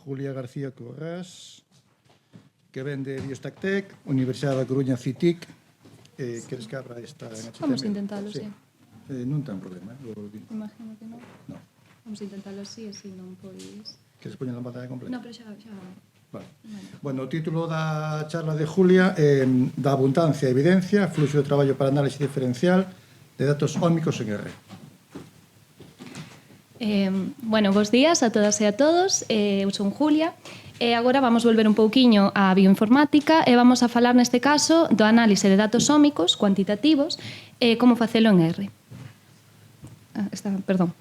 Julia García Corrás, que ven de Biostactec, Universidade da Coruña CITIC. Queres que abra esta en HTML? Vamos a intentarlo, sí. Non ten problema. Imagino que non. No. Vamos a intentarlo así, non pois... Queres poñer a pantalla completa? Non, pero xa... Vale. Bueno, o título da charla de Julia é da abundancia e evidencia, fluxo de traballo para análise diferencial de datos ómicos en R. Bueno, bons días a todas e a todos. Eu son Julia. E agora vamos volver un pouquiño á bioinformática e vamos a falar neste caso do análise de datos ómicos cuantitativos e como facelo en R. Perdón.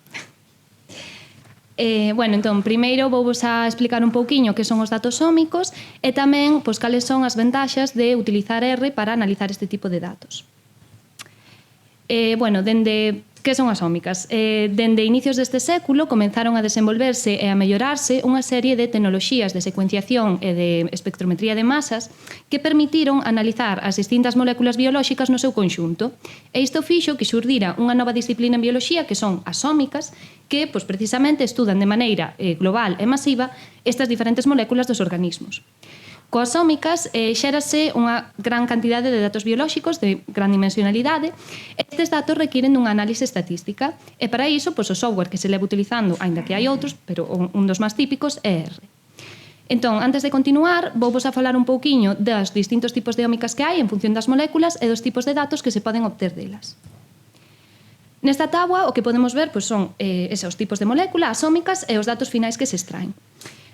Bueno, entón, primeiro vouvos a explicar un pouquiño que son os datos ómicos e tamén pois, cales son as ventaxas de utilizar R para analizar este tipo de datos. Bueno, que son as ómicas? Dende inicios deste século comenzaron a desenvolverse e a mellorarse unha serie de tecnoloxías de secuenciación e de espectrometría de masas que permitiron analizar as distintas moléculas biolóxicas no seu conxunto. E isto fixo que xurdira unha nova disciplina en bioloxía que son as ómicas, que pois, precisamente estudan de maneira global e masiva estas diferentes moléculas dos organismos. Coas ómicas xérase unha gran cantidade de datos biolóxicos de gran dimensionalidade. Estes datos requiren dunha análise estatística e para iso pois, o software que se leva utilizando, aínda que hai outros, pero un dos máis típicos é R. Entón, antes de continuar, vouvos a falar un pouquiño dos distintos tipos de ómicas que hai en función das moléculas e dos tipos de datos que se poden obter delas. Nesta táboa o que podemos ver pois, son esos tipos de molécula, as ómicas e os datos finais que se extraen.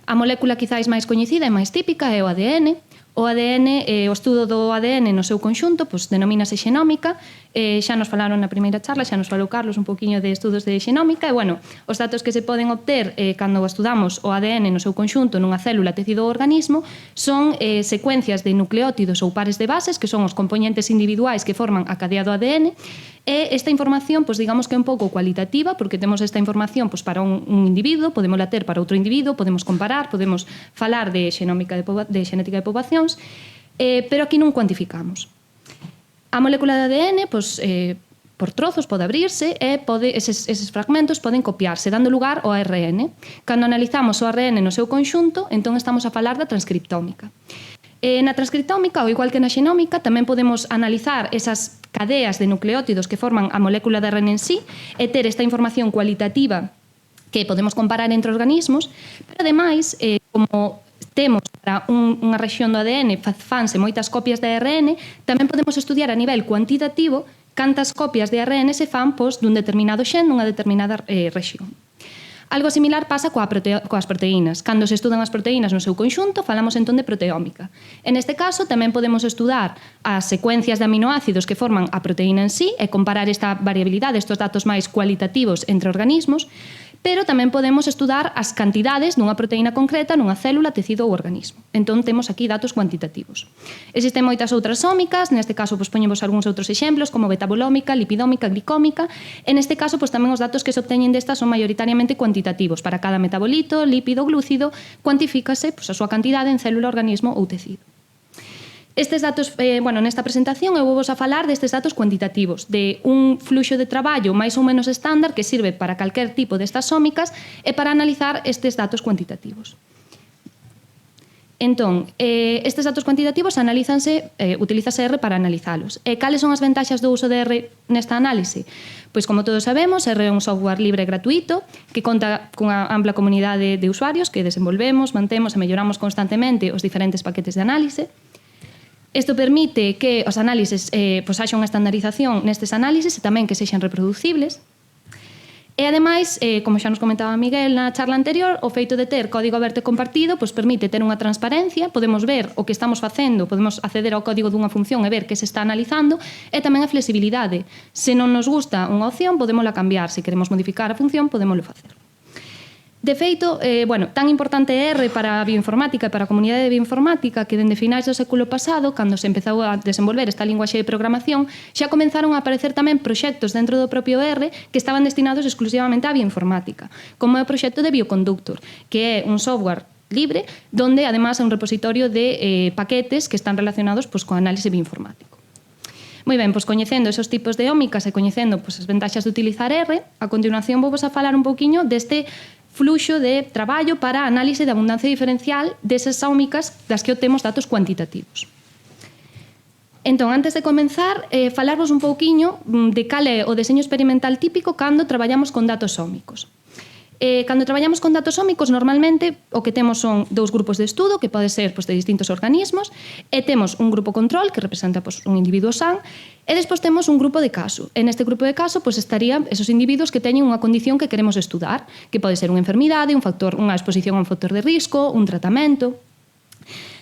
A molécula quizáis máis coñecida e máis típica é o ADN. O ADN, o estudo do ADN no seu conxunto, pois, denomínase xenómica. Xa nos falaron na primeira charla, xa nos falou Carlos un poquinho de estudos de xenómica. E, bueno, os datos que se poden obter cando estudamos o ADN no seu conxunto nunha célula, tecido ou organismo son secuencias de nucleótidos ou pares de bases, que son os componentes individuais que forman a cadea do ADN. E esta información, pois, digamos que é un pouco cualitativa, porque temos esta información pois, para un individuo, podemos la ter para outro individuo, podemos comparar, podemos falar de xenómica de xenética de poboacións, pero aquí non cuantificamos. A molécula de ADN, pois, por trozos pode abrirse e eses fragmentos poden copiarse, dando lugar ao ARN. Cando analizamos o ARN no seu conxunto, entón estamos a falar da transcriptómica. Na transcriptómica, ao igual que na xenómica, tamén podemos analizar esas cadeas de nucleótidos que forman a molécula de ARN en sí e ter esta información cualitativa que podemos comparar entre organismos, pero ademais, como temos para unha rexión do ADN fanse moitas copias de ARN, tamén podemos estudiar a nivel cuantitativo cantas copias de ARN se fan dun determinado xen nunha determinada rexión. Algo similar pasa coas proteínas. Cando se estudan as proteínas no seu conxunto, falamos entón de proteómica. En este caso, tamén podemos estudar as secuencias de aminoácidos que forman a proteína en sí e comparar esta variabilidade, estes datos máis cualitativos entre organismos, pero tamén podemos estudar as cantidades dunha proteína concreta nunha célula, tecido ou organismo. Entón, temos aquí datos cuantitativos. Existen moitas outras ómicas, neste caso, pois, poñemos algúns outros exemplos, como betabolómica, lipidómica, glicómica. En este caso, pois, tamén os datos que se obteñen destas son maioritariamente cuantitativos. Para cada metabolito, lípido, glúcido, cuantifícase pois, a súa cantidade en célula, organismo ou tecido. Estes datos, nesta presentación eu vos a falar destes datos cuantitativos, de un fluxo de traballo máis ou menos estándar que sirve para calquer tipo destas ómicas e para analizar estes datos cuantitativos. Entón, estes datos cuantitativos utilízase R para analizalos. E cales son as ventaxas do uso de R nesta análise? Pois, como todos sabemos, R é un software libre e gratuito que conta cunha ampla comunidade de usuarios que desenvolvemos, mantemos e melloramos constantemente os diferentes paquetes de análise. Isto permite que os análises haxa unha estandarización nestes análises e tamén que sexan reproducibles. E, ademais, como xa nos comentaba Miguel na charla anterior, o feito de ter código aberto e compartido permite ter unha transparencia, podemos ver o que estamos facendo, podemos acceder ao código dunha función e ver que se está analizando, e tamén a flexibilidade. Se non nos gusta unha opción, podémola cambiar. Se queremos modificar a función, podémoslo facer. De feito, tan importante é R para a bioinformática e para a comunidade de bioinformática que dende finais do século pasado, cando se empezou a desenvolver esta linguaxe de programación, xa comenzaron a aparecer tamén proxectos dentro do propio R que estaban destinados exclusivamente á bioinformática, como é o proxecto de Bioconductor, que é un software libre, donde además é un repositorio de paquetes que están relacionados co análise bioinformático. Moi ben, pois coñecendo esos tipos de ómicas e coñecendo as ventaxas de utilizar R, a continuación vou a falar un pouquiño deste fluxo de traballo para a análise da abundancia diferencial desas ómicas das que obtemos datos cuantitativos. Entón, antes de comenzar, falarvos un pouquiño de cal é o deseño experimental típico cando traballamos con datos ómicos. Cando traballamos con datos ómicos, normalmente o que temos son dous grupos de estudo, que pode ser de distintos organismos, e temos un grupo control, que representa un individuo san, e despois temos un grupo de caso. En este grupo de caso estarían esos individuos que teñen unha condición que queremos estudar, que pode ser unha enfermidade, unha exposición a un factor de risco, un tratamento.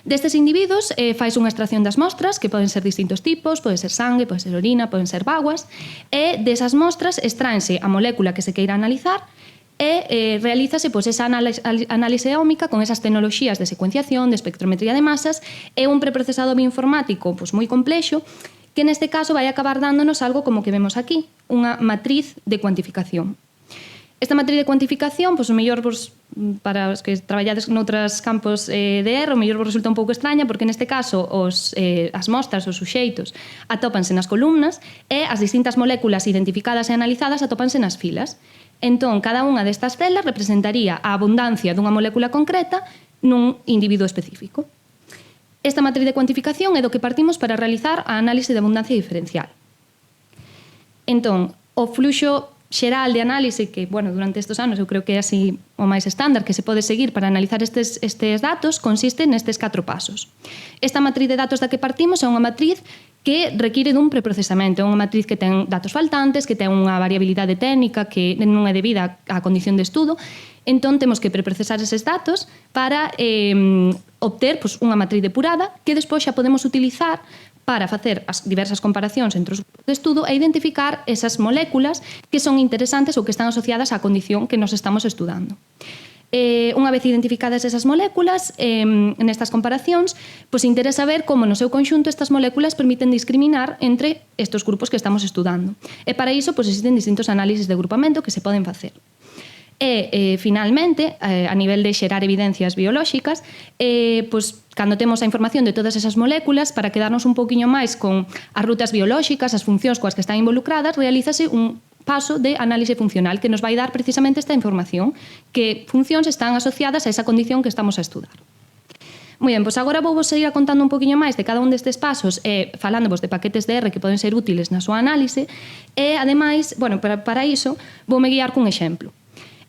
Destes individuos fais unha extracción das mostras, que poden ser distintos tipos, pode ser sangue, pode ser orina, poden ser vaguas, e desas mostras extráense a molécula que se queira analizar e realízase esa análise ómica con esas tecnoloxías de secuenciación, de espectrometría de masas e un preprocesado bioinformático moi complexo que neste caso vai acabar dándonos algo como que vemos aquí, unha matriz de cuantificación. Esta matriz de cuantificación, o mellor para os que traballades noutros campos de R, o mellor vos resulta un pouco extraña porque neste caso as mostras, os suxeitos, atópanse nas columnas e as distintas moléculas identificadas e analizadas atópanse nas filas. Entón, cada unha destas celas representaría a abundancia dunha molécula concreta nun individuo específico. Esta matriz de cuantificación é do que partimos para realizar a análise de abundancia diferencial. Entón, o fluxo xeral de análise que, durante estes anos eu creo que é así o máis estándar que se pode seguir para analizar estes datos consiste nestes 4 pasos. Esta matriz de datos da que partimos é unha matriz que require dun preprocesamento, é unha matriz que ten datos faltantes, que ten unha variabilidade técnica que non é debida á condición de estudo, entón temos que preprocesar eses datos para obter unha matriz depurada que despois xa podemos utilizar para facer as diversas comparacións entre os grupos de estudo e identificar esas moléculas que son interesantes ou que están asociadas á condición que nos estamos estudando. Unha vez identificadas esas moléculas, nestas comparacións, interesa ver como no seu conxunto estas moléculas permiten discriminar entre estes grupos que estamos estudando. E para iso existen distintos análisis de agrupamento que se poden facer. E, finalmente, a nivel de xerar evidencias biolóxicas, cando temos a información de todas esas moléculas, para quedarnos un pouquiño máis con as rutas biolóxicas, as funcións coas que están involucradas, realízase un paso de análise funcional que nos vai dar precisamente esta información, que funcións están asociadas a esa condición que estamos a estudar. Moi ben, agora vou seguir contando un poquinho máis de cada un destes pasos e falándovos de paquetes de R que poden ser útiles na súa análise e, ademais, para iso, voume guiar cun exemplo.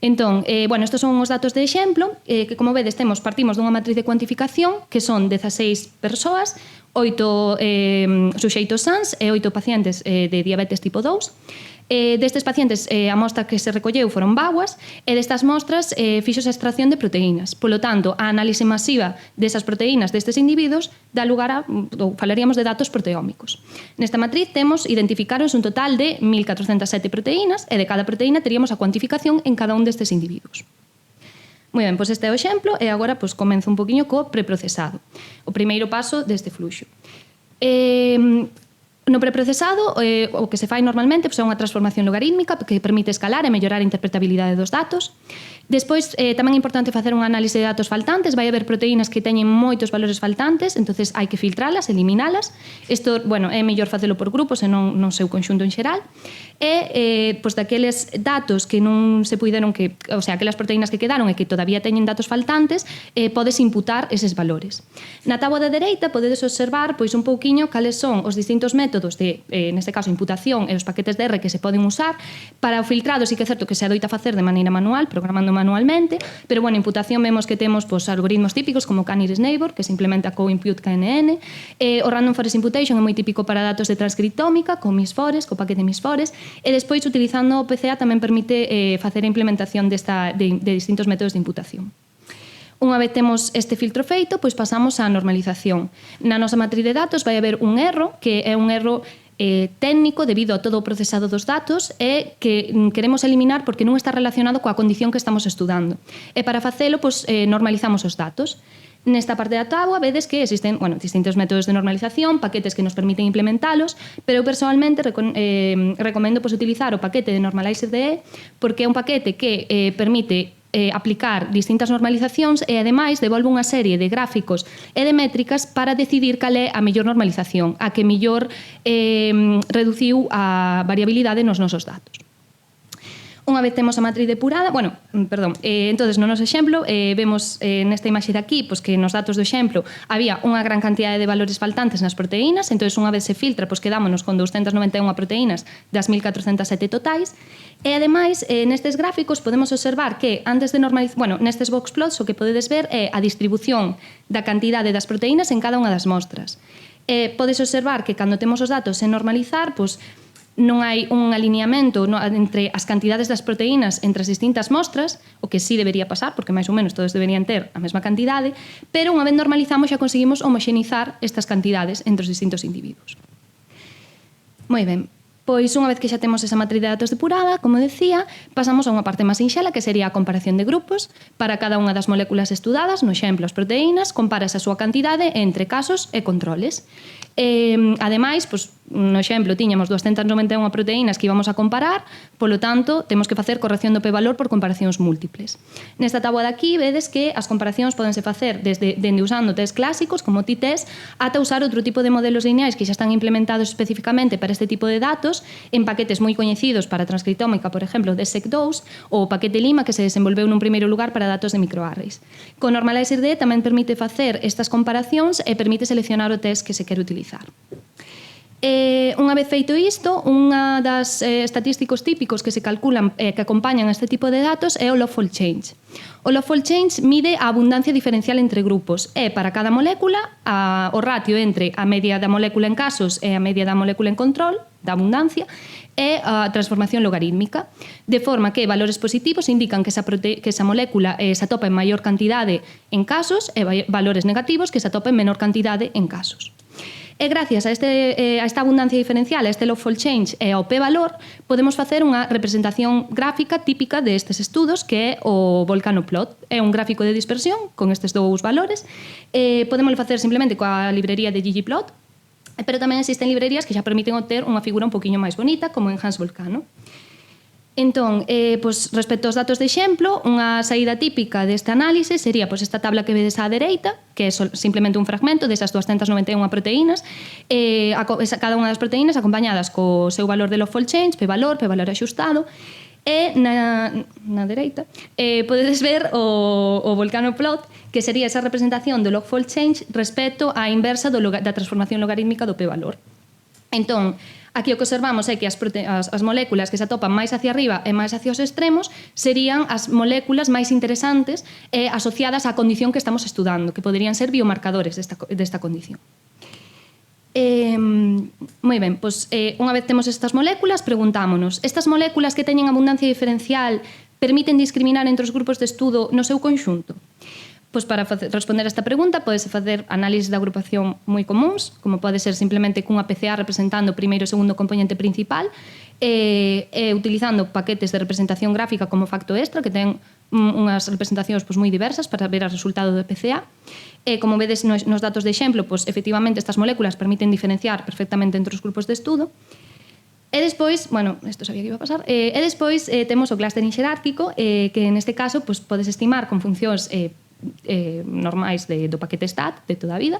Entón, estes son os datos de exemplo, que como vedes partimos dunha matriz de cuantificación que son 16 persoas, 8 suxeitos sans e 8 pacientes de diabetes tipo 2. Destes pacientes a mostra que se recolleu foron vaguas e destas mostras fixose a extracción de proteínas. Polo tanto, a análise masiva desas proteínas destes individuos dá lugar ou falaríamos de datos proteómicos. Nesta matriz identificaros un total de 1.407 proteínas e de cada proteína teríamos a cuantificación en cada un destes individuos. Moi ben, este é o exemplo e agora comenzo un poquinho co preprocesado. O primeiro paso deste fluxo. No preprocesado, o que se fai normalmente é unha transformación logarítmica que permite escalar e mellorar a interpretabilidade dos datos. Despois, tamén é importante facer unha análise de datos faltantes. Vai haber proteínas que teñen moitos valores faltantes, entonces hai que filtralas, eliminalas. Isto, é mellor facelo por grupos e non no seu conxunto en xeral. E, daqueles datos que non se puideron, aquelas proteínas que quedaron e que todavía teñen datos faltantes, podes imputar eses valores. Na táboa da dereita podedes observar un pouquiño cales son os distintos métodos de, neste caso, imputación e os paquetes de R que se poden usar. Para o filtrado, sí que é certo que se adoita facer de maneira manual, programando manualmente, pero, imputación vemos que temos algoritmos típicos como K-nearest neighbor, que se implementa co-impute KNN, o Random Forest Imputation é moi típico para datos de transcriptómica, co MIS-Forest, co paquete MIS-Forest, e despois, utilizando o PCA, tamén permite facer a implementación de distintos métodos de imputación. Unha vez temos este filtro feito, pasamos á normalización. Na nosa matriz de datos vai haber un erro, que é un erro técnico debido a todo o procesado dos datos e que queremos eliminar porque non está relacionado coa condición que estamos estudando. E para facelo, normalizamos os datos. Nesta parte da táboa vedes que existen distintos métodos de normalización, paquetes que nos permiten implementalos, pero eu personalmente recomendo utilizar o paquete de Normalizer.de porque é un paquete que permite aplicar distintas normalizacións e, ademais, devolve unha serie de gráficos e de métricas para decidir cal é a mellor normalización, a que mellor reduciu a variabilidade nos nosos datos. Unha vez temos a matriz depurada, entonces no noso exemplo vemos nesta imaxe de aquí pois que nos datos do exemplo había unha gran cantidade de valores faltantes nas proteínas, entonces unha vez se filtra, pois quedámonos con 291 proteínas das 1407 totais, e ademais nestes gráficos podemos observar que antes de normalizar, nestes box plots o que podedes ver é a distribución da cantidade das proteínas en cada unha das mostras. Podes observar que cando temos os datos sen normalizar, pois non hai un alineamento entre as cantidades das proteínas entre as distintas mostras, o que sí debería pasar, porque máis ou menos todos deberían ter a mesma cantidade, pero unha vez normalizamos xa conseguimos homoxenizar estas cantidades entre os distintos individuos. Moi ben, pois unha vez que xa temos esa matriz de datos depurada, como decía, pasamos a unha parte máis sinxela que sería a comparación de grupos. Para cada unha das moléculas estudadas, no exemplo as proteínas, comparas a súa cantidade entre casos e controles. Ademais, pois, no exemplo tiñamos 291 proteínas que íbamos a comparar, polo tanto, temos que facer corrección do p-valor por comparacións múltiples. Nesta táboa de aquí vedes que as comparacións podense facer dende usando test clásicos como t-test ata usar outro tipo de modelos lineais que xa están implementados especificamente para este tipo de datos en paquetes moi coñecidos para transcriptómica, por exemplo, de SEC2 ou o paquete Lima que se desenvolveu nun primeiro lugar para datos de microarrays. Con Normalizer D tamén permite facer estas comparacións e permite seleccionar o test que se quere utilizar. Unha vez feito isto, unha das estatísticos típicos que se calculan que acompañan a este tipo de datos é o log-fold change. O log-fold change mide a abundancia diferencial entre grupos. É para cada molécula o ratio entre a media da molécula en casos e a media da molécula en control, da abundancia, e a transformación logarítmica, de forma que valores positivos indican que esa molécula se atopa en maior cantidade en casos e valores negativos que se atopa en menor cantidade en casos. E gracias a esta abundancia diferencial, a este log-fold change e ao p-valor, podemos facer unha representación gráfica típica destes estudos que é o volcano plot. É un gráfico de dispersión con estes dous valores. Podemos facer simplemente coa librería de ggplot, pero tamén existen librerías que xa permiten obter unha figura un poquinho máis bonita, como en Hans Volcano. Entón, respecto aos datos de exemplo, unha saída típica deste análise sería esta tabla que vedes á dereita, que é simplemente un fragmento desas 291 proteínas, cada unha das proteínas acompañadas co seu valor de log-fold change, p-valor axustado, e na dereita podedes ver o volcano plot, que sería esa representación do log-fold change respecto á inversa da transformación logarítmica do p-valor. Entón, aquí o que observamos é que as moléculas que se atopan máis hacia arriba e máis hacia os extremos serían as moléculas máis interesantes e asociadas á condición que estamos estudando, que poderían ser biomarcadores desta condición. Moi ben, pois unha vez temos estas moléculas, preguntámonos, estas moléculas que teñen abundancia diferencial permiten discriminar entre os grupos de estudo no seu conxunto? Pois para responder a esta pregunta podese facer análises de agrupación moi comuns, como pode ser simplemente cunha PCA representando o primeiro e segundo componente principal, e utilizando paquetes de representación gráfica como Facto Extra, que ten unhas representacións moi diversas para ver o resultado do PCA. Como vedes nos datos de exemplo, efectivamente estas moléculas permiten diferenciar perfectamente entre os grupos de estudo. E despois, isto sabía que iba a pasar, e despois temos o clustering xerárquico, que neste caso podes estimar con funcións normais do paquete stat de toda a vida,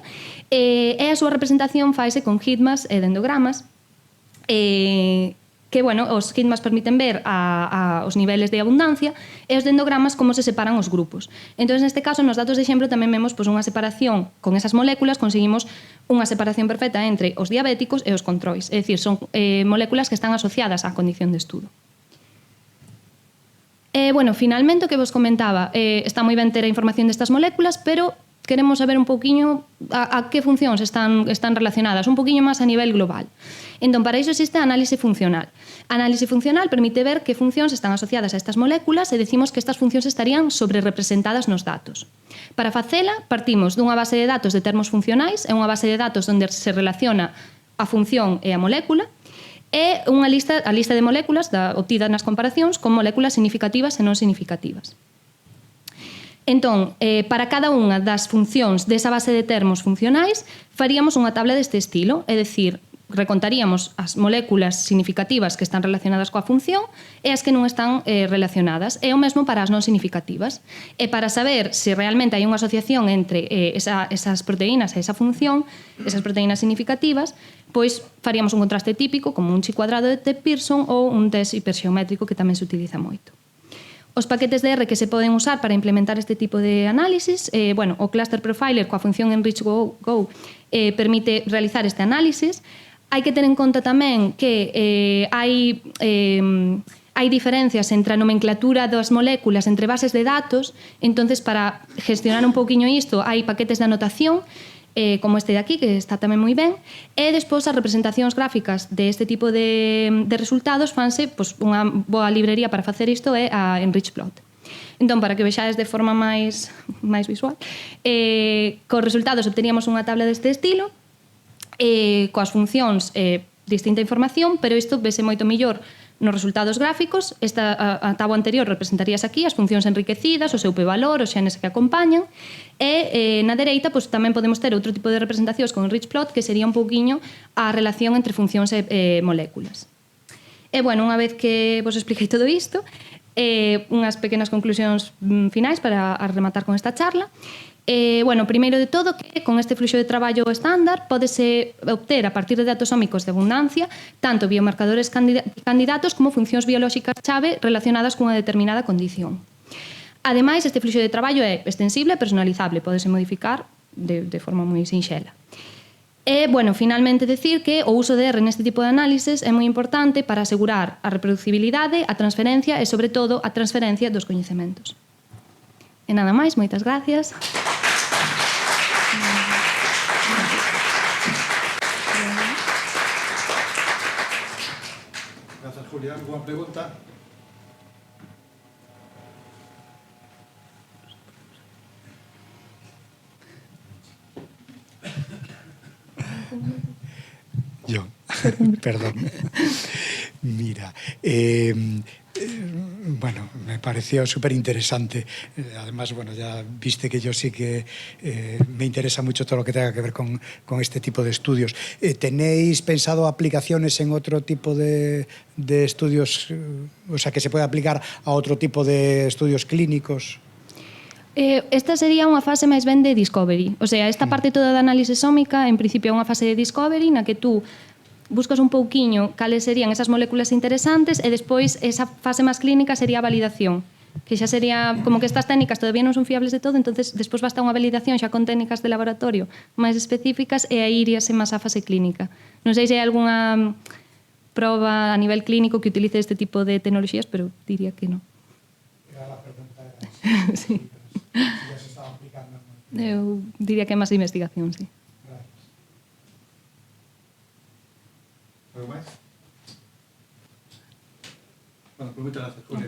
e a súa representación faise con heatmaps e dendogramas, que, os heatmaps permiten ver os niveles de abundancia e os dendogramas como se separan os grupos. Entón, neste caso, nos datos de exemplo tamén vemos unha separación con esas moléculas, conseguimos unha separación perfecta entre os diabéticos e os controis, é dicir, son moléculas que están asociadas á condición de estudo. Finalmente, o que vos comentaba, está moi ben ter a información destas moléculas, pero queremos saber un pouquiño a que funcións están relacionadas, un pouquiño máis a nivel global. Entón, para iso existe a análise funcional. A análise funcional permite ver que funcións están asociadas a estas moléculas e decimos que estas funcións estarían sobre-representadas nos datos. Para facela, partimos dunha base de datos de termos funcionais, é unha base de datos onde se relaciona a función e a molécula, e a lista de moléculas obtida nas comparacións con moléculas significativas e non significativas. Entón, para cada unha das funcións desa base de termos funcionais, faríamos unha tabla deste estilo, é dicir, recontaríamos as moléculas significativas que están relacionadas coa función e as que non están relacionadas. É o mesmo para as non significativas. E para saber se realmente hai unha asociación entre esas proteínas e esa función, esas proteínas significativas, pois faríamos un contraste típico como un chi cuadrado de Pearson ou un test hiperxeométrico que tamén se utiliza moito. Os paquetes de R que se poden usar para implementar este tipo de análisis, o Cluster Profiler coa función EnrichGo permite realizar este análisis. Hai que ter en conta tamén que hai diferencias entre a nomenclatura das moléculas entre bases de datos, entonces para gestionar un pouquiño isto hai paquetes de anotación, como este de aquí, que está tamén moi ben, e despois as representacións gráficas deste tipo de resultados fanse, unha boa librería para facer isto é a EnrichPlot. Entón, para que vexades de forma máis visual, cos resultados obteníamos unha tabla deste estilo, coas funcións distinta información, pero isto vese moito mellor nos resultados gráficos. A táboa anterior representarías aquí as funcións enriquecidas, o seu p-valor, os xenes que acompañan, e na dereita tamén podemos ter outro tipo de representacións con EnrichPlot, que sería un pouquiño a relación entre funcións e moléculas. E, unha vez que vos expliquei todo isto, unhas pequenas conclusións finais para rematar con esta charla. Primeiro de todo, que con este fluxo de traballo estándar pódese obter a partir de datos ómicos de abundancia tanto biomarcadores candidatos como funcións biolóxicas chave relacionadas cunha determinada condición. Ademais, este fluxo de traballo é extensible e personalizable, pódese modificar de forma moi sinxela. E, finalmente, decir que o uso de R neste tipo de análisis é moi importante para asegurar a reproducibilidade, a transferencia e, sobre todo, a transferencia dos coñecementos. E nada máis, moitas gracias. Grazas, Julia. Alguna pregunta? Yo, perdón. Mira, me pareció súper interesante. Además, ya viste que yo sí que me interesa mucho todo lo que tenga que ver con este tipo de estudios. ¿Tenéis pensado aplicaciones en otro tipo de estudios? O sea, que se puede aplicar a otro tipo de estudios clínicos. Esta sería unha fase máis ben de discovery. O sea, esta parte toda da análise sómica, en principio é unha fase de discovery na que tú buscas un pouquiño cales serían esas moléculas interesantes e despois esa fase máis clínica sería a validación, que xa sería como que estas técnicas todavía non son fiables de todo, entonces despois basta unha validación xa con técnicas de laboratorio máis específicas e aí iríase máis a fase clínica. Non sei se hai algunha proba a nivel clínico que utilice este tipo de tecnoloxías, pero diría que non. Era a pregunta era sí. ya se estaba aplicando. Eu diría que é máis investigación, sí. Algo máis? Moitas gracias, Julia.